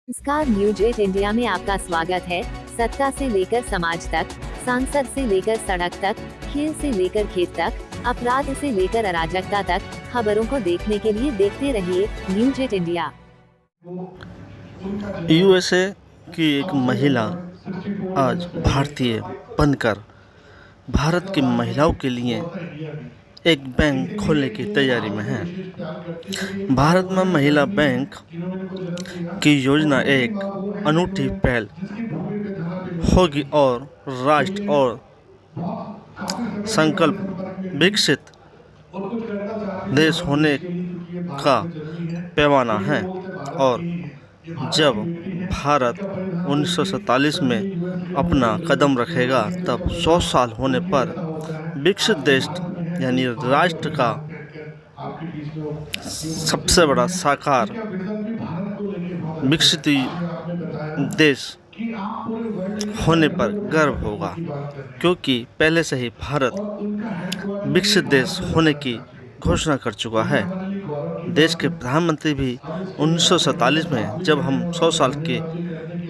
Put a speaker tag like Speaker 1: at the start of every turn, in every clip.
Speaker 1: नमस्कार, news 8 India में आपका स्वागत है। सत्ता से लेकर समाज तक, सांसद से लेकर सड़क तक, खेल से लेकर खेत तक, अपराध से लेकर अराजकता तक, खबरों को देखने के लिए देखते रहिए न्यूज 8 इंडिया।
Speaker 2: यूएसए की एक महिला आज भारतीय बनकर भारत की महिलाओं के लिए एक बैंक खोलने की तैयारी में है। भारत में महिला बैंक की योजना एक अनूठी पहल होगी और राष्ट्र और संकल्प विकसित देश होने का पैमाना है। और जब भारत 1947 में अपना कदम रखेगा तब 100 साल होने पर विकसित देश यानी राष्ट्र का सबसे बड़ा साकार विकसित देश होने पर गर्व होगा, क्योंकि पहले से ही भारत विकसित देश होने की घोषणा कर चुका है। देश के प्रधानमंत्री भी 1947 में जब हम 100 साल के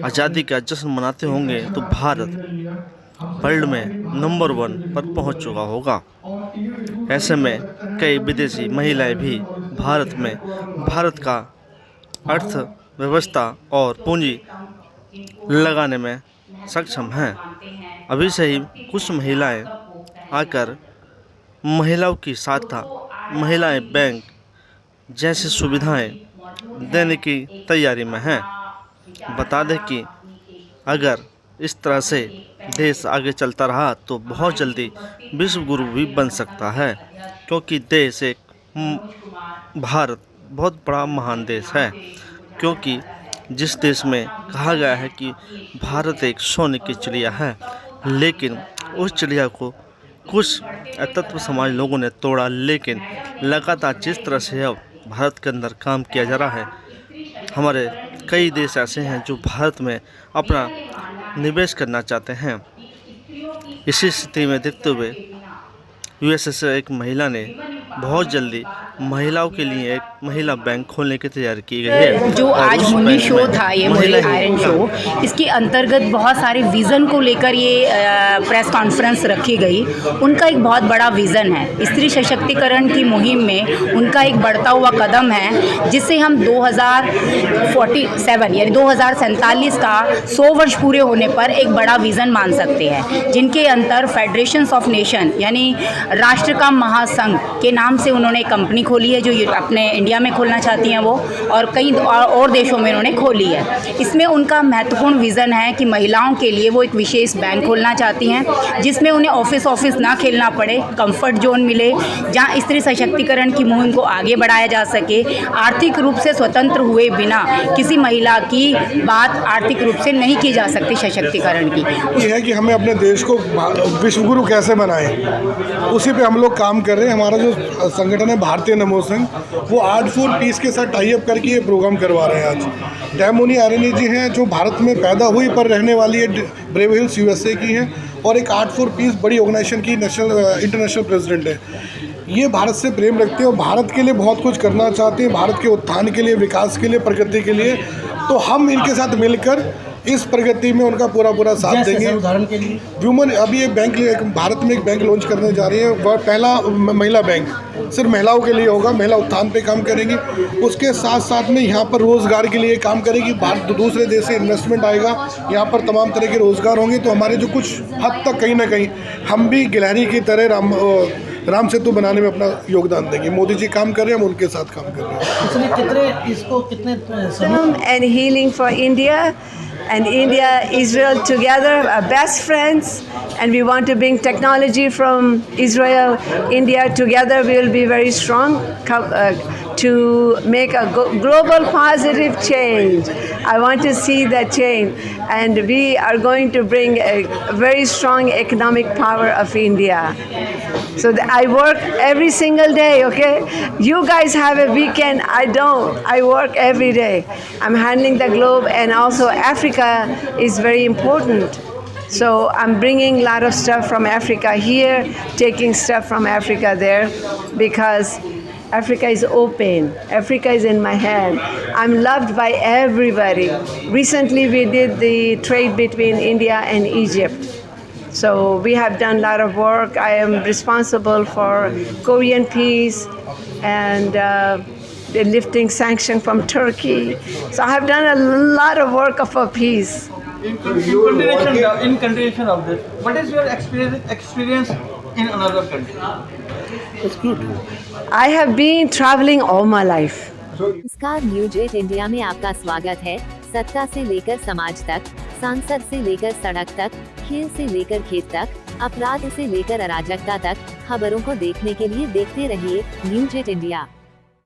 Speaker 2: आज़ादी का जश्न मनाते होंगे तो भारत वर्ल्ड में नंबर 1 पर पहुंच चुका होगा। ऐसे में कई विदेशी महिलाएं भी भारत का अर्थव्यवस्था और पूंजी लगाने में सक्षम हैं। अभी से ही कुछ महिलाएं आकर महिलाओं की सहायता महिलाएं बैंक जैसी सुविधाएं देने की तैयारी में हैं। बता दें कि अगर इस तरह से देश आगे चलता रहा तो बहुत जल्दी विश्व गुरु भी बन सकता है, क्योंकि भारत बहुत बड़ा महान देश है। क्योंकि जिस देश में कहा गया है कि भारत एक सोने की चिड़िया है, लेकिन उस चिड़िया को कुछ तत्व समाज लोगों ने तोड़ा। लेकिन लगातार जिस तरह से अब भारत के अंदर काम किया जा रहा है, हमारे कई देश ऐसे हैं जो भारत में अपना निवेश करना चाहते हैं। इसी स्थिति में देखते हुए यूएसए से एक महिला ने बहुत जल्दी महिलाओं के लिए एक महिला बैंक खोलने की तैयारी की गई है।
Speaker 3: जो आज मुन्नी शो था, ये मुन्नी आयरन शो, इसके अंतर्गत बहुत सारे विज़न को लेकर ये प्रेस कॉन्फ्रेंस रखी गई। उनका एक बहुत बड़ा विज़न है, स्त्री सशक्तिकरण की मुहिम में उनका एक बढ़ता हुआ कदम है, जिससे हम 2047 यानी 2047 का 100 वर्ष पूरे होने पर एक बड़ा विज़न मान सकते हैं, जिनके अंतर फेडरेशंस ऑफ नेशन यानी राष्ट्र का महासंघ के नाम से उन्होंने कंपनी खोली है, जो अपने इंडिया में खोलना चाहती हैं वो, और कई और देशों में उन्होंने खोली है। इसमें उनका महत्वपूर्ण विज़न है कि महिलाओं के लिए वो एक विशेष बैंक खोलना चाहती हैं, जिसमें उन्हें ऑफिस ना खेलना पड़े, कंफर्ट जोन मिले, जहां स्त्री सशक्तिकरण की मुहिम को आगे बढ़ाया जा सके। आर्थिक रूप से स्वतंत्र हुए बिना किसी महिला की बात आर्थिक रूप से नहीं की जा सकती सशक्तिकरण की।
Speaker 4: ये है कि हमें अपने देश को विश्वगुरु कैसे बनाएं, उसी पे हम लोग काम कर रहे हैं। हमारा जो संगठन है भारतीय नमो संघ, वो आर्ट फॉर पीस के साथ टाई अप करके ये प्रोग्राम करवा रहे हैं। आज मुन्नी आयरन जी हैं, जो भारत में पैदा हुई पर रहने वाली है, ब्रेव हिल्स यूएसए की हैं, और एक आर्ट फॉर पीस बड़ी ऑर्गेनाइजेशन की इंटरनेशनल प्रेसिडेंट है। ये भारत से प्रेम रखते हैं और भारत के लिए बहुत कुछ करना चाहते हैं, भारत के उत्थान के लिए, विकास के लिए, प्रगति के लिए। तो हम इनके साथ मिलकर इस प्रगति में उनका पूरा साथ देंगे।
Speaker 5: उदाहरण के लिए
Speaker 4: व्यूमन अभी एक बैंक भारत में एक बैंक लॉन्च करने जा रही है। वह पहला महिला बैंक सिर्फ महिलाओं के लिए होगा, महिला उत्थान पे काम करेंगी। उसके साथ साथ में यहाँ पर रोज़गार के लिए काम करेगी। भारत दूसरे देश से इन्वेस्टमेंट आएगा, यहाँ पर तमाम तरह के रोज़गार होंगे। तो हमारे जो कुछ हद तक कहीं ना कहीं हम भी गिलहरी की तरह राम सेतु बनाने में अपना योगदान देंगे। मोदी जी काम कर रहे हैं, हम उनके साथ काम कर रहे हैं।
Speaker 5: इसलिए कितने
Speaker 6: and healing for India and India, Israel together are best friends, and we want to bring technology from Israel, India together. We will be very strong to make a global positive change. I want to see that change, and we are going to bring a very strong economic power of India. So I work every single day, okay? You guys have a weekend, I don't. I work every day. I'm handling the globe, and also Africa is very important. So I'm bringing a lot of stuff from Africa here, taking stuff from Africa there, because Africa is open. Africa is in my hand. I'm loved by everybody. Recently, we did the trade between India and Egypt. So we have done a lot of work. I am responsible for Korean peace and the lifting sanction from Turkey. So I have done a lot of work for peace.
Speaker 5: In continuation of this, what is your experience in another country?
Speaker 6: I have been traveling all my life.
Speaker 1: नमस्कार, news 8 India में आपका स्वागत है। सत्ता से लेकर समाज तक, सांसद से लेकर सड़क तक, खेल से लेकर खेत तक, अपराध से लेकर अराजकता तक, खबरों को देखने के लिए देखते रहिए न्यूज 8 इंडिया।